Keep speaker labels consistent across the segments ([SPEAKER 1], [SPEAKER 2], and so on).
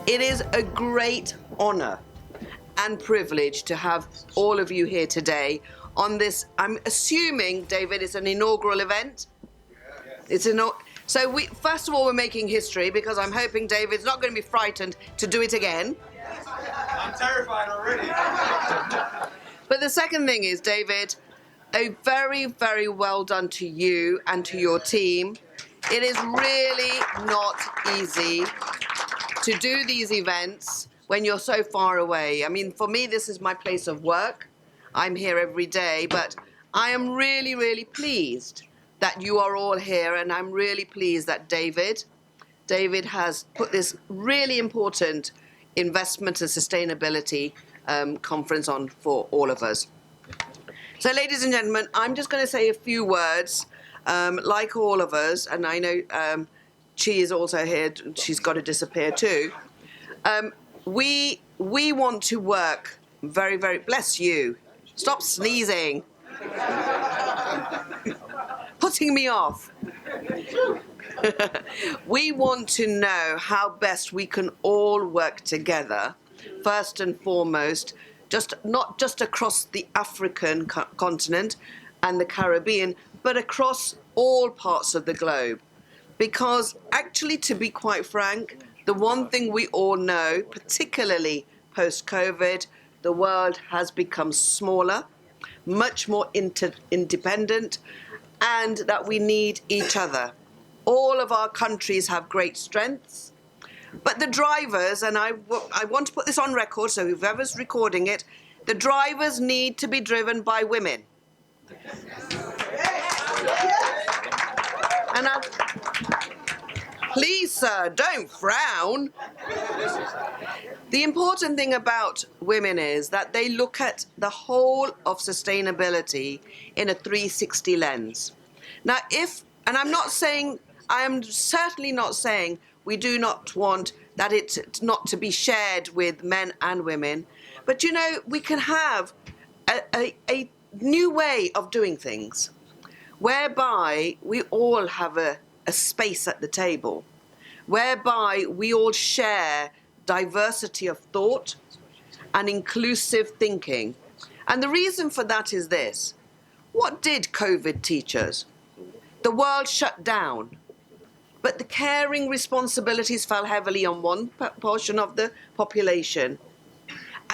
[SPEAKER 1] It is a great honor and privilege to have all of you here today on this. I'm assuming, David, it's an inaugural event? It's so first of all, we're making history because I'm hoping David's not going to be frightened to do it again.
[SPEAKER 2] I'm terrified already.
[SPEAKER 1] But the second thing is, David, a very, very well done to you and to your team. It is really not easy to do these events when you're so far away. I mean, for me, this is my place of work. I'm here every day, but I am really, really pleased that you are all here, and I'm really pleased that David has put this really important investment and sustainability conference on for all of us. So, ladies and gentlemen, I'm just going to say a few words, like all of us, and I know she is also here. She's got to disappear too. We want to work very, very. Bless you. Stop sneezing. Putting me off. We want to know how best we can all work together, first and foremost, not just across the African continent and the Caribbean, but across all parts of the globe. Because actually, to be quite frank, the one thing we all know, particularly post-COVID, the world has become smaller, much more interdependent, and that we need each other. All of our countries have great strengths, but the drivers, and I want to put this on record, so whoever's recording it, the drivers need to be driven by women. And please, sir, don't frown. The important thing about women is that they look at the whole of sustainability in a 360 lens. Now, and I am certainly not saying we do not want that it's not to be shared with men and women, but you know, we can have a new way of doing things, whereby we all have a space at the table, whereby we all share diversity of thought and inclusive thinking. And the reason for that is this. What did COVID teach us? The world shut down, but the caring responsibilities fell heavily on one portion of the population,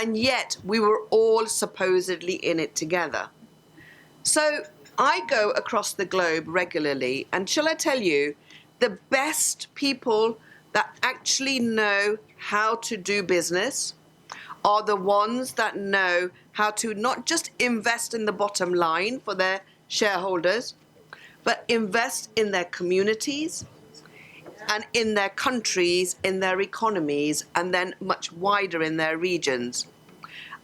[SPEAKER 1] and yet we were all supposedly in it together. So I go across the globe regularly, and shall I tell you, the best people that actually know how to do business are the ones that know how to not just invest in the bottom line for their shareholders, but invest in their communities and in their countries, in their economies, and then much wider in their regions.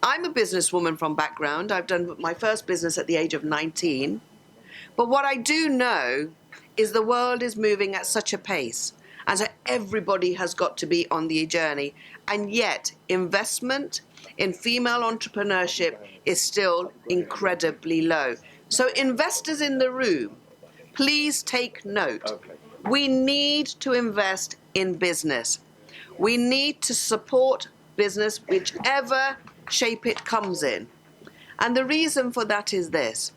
[SPEAKER 1] I'm a businesswoman from background. I've done my first business at the age of 19. But what I do know is the world is moving at such a pace, and so everybody has got to be on the journey. And yet, investment in female entrepreneurship is still incredibly low. So investors in the room, please take note. Okay. We need to invest in business. We need to support business, whichever shape it comes in. And the reason for that is this.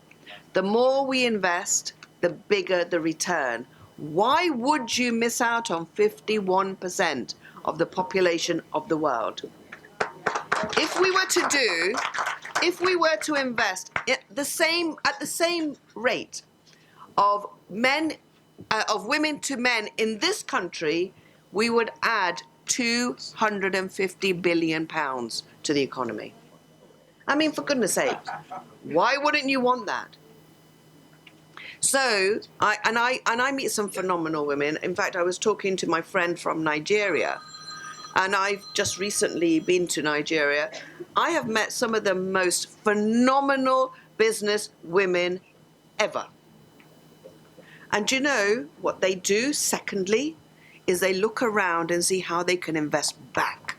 [SPEAKER 1] The more we invest, the bigger the return. Why would you miss out on 51% of the population of the world? If we were to invest at the same rate of women to men in this country, we would add 250 billion pounds to the economy. I mean, for goodness sake, why wouldn't you want that? So, I meet some phenomenal women. In fact, I was talking to my friend from Nigeria, and I've just recently been to Nigeria. I have met some of the most phenomenal business women ever. And you know what they do, secondly, is they look around and see how they can invest back.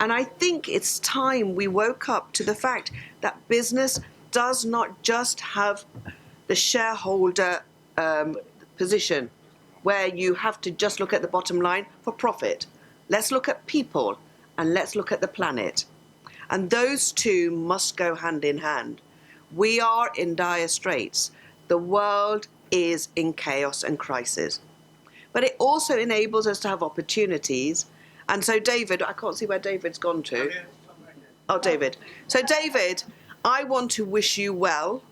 [SPEAKER 1] And I think it's time we woke up to the fact that business does not just have the shareholder position where you have to just look at the bottom line for profit. let's look at people, and let's look at the planet. And those two must go hand in hand. We are in dire straits. The world is in chaos and crisis. But it also enables us to have opportunities. And so David, I can't see where David's gone to. Oh, David. So David, I want to wish you well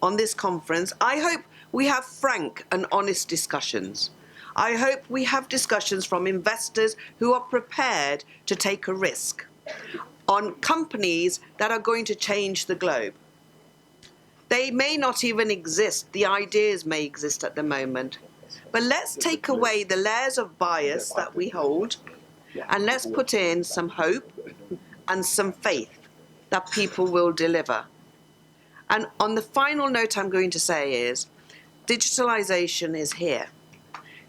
[SPEAKER 1] on this conference. I hope we have frank and honest discussions. I hope we have discussions from investors who are prepared to take a risk on companies that are going to change the globe. They may not even exist. The ideas may exist at the moment. But let's take away the layers of bias that we hold, and let's put in some hope and some faith that people will deliver. And on the final note I'm going to say is, digitalization is here.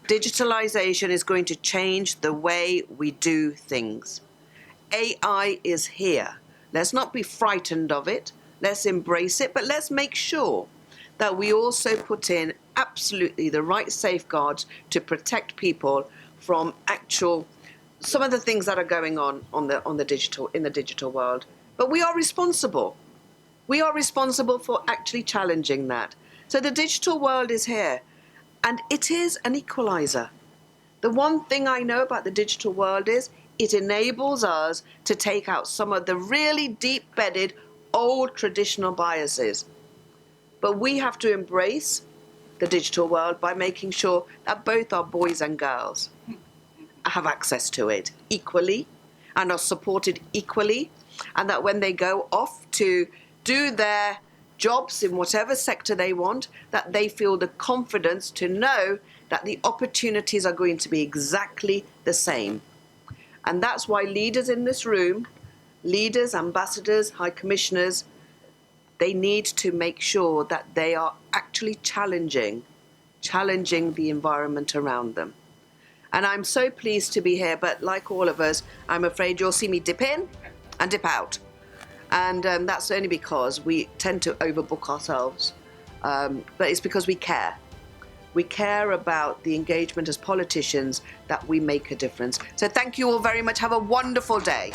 [SPEAKER 1] Digitalization is going to change the way we do things. AI is here. Let's not be frightened of it. Let's embrace it, but let's make sure that we also put in absolutely the right safeguards to protect people from some of the things that are going on in the digital world. But we are responsible. We are responsible for actually challenging that. So the digital world is here, and it is an equalizer. The one thing I know about the digital world is it enables us to take out some of the really deep-bedded old traditional biases. But we have to embrace the digital world by making sure that both our boys and girls have access to it equally and are supported equally, and that when they go off to do their jobs in whatever sector they want, that they feel the confidence to know that the opportunities are going to be exactly the same. And that's why leaders in this room, leaders, ambassadors, high commissioners, they need to make sure that they are actually challenging the environment around them. And I'm so pleased to be here, but like all of us, I'm afraid you'll see me dip in and dip out. And that's only because we tend to overbook ourselves. But it's because we care. We care about the engagement as politicians that we make a difference. So thank you all very much. Have a wonderful day.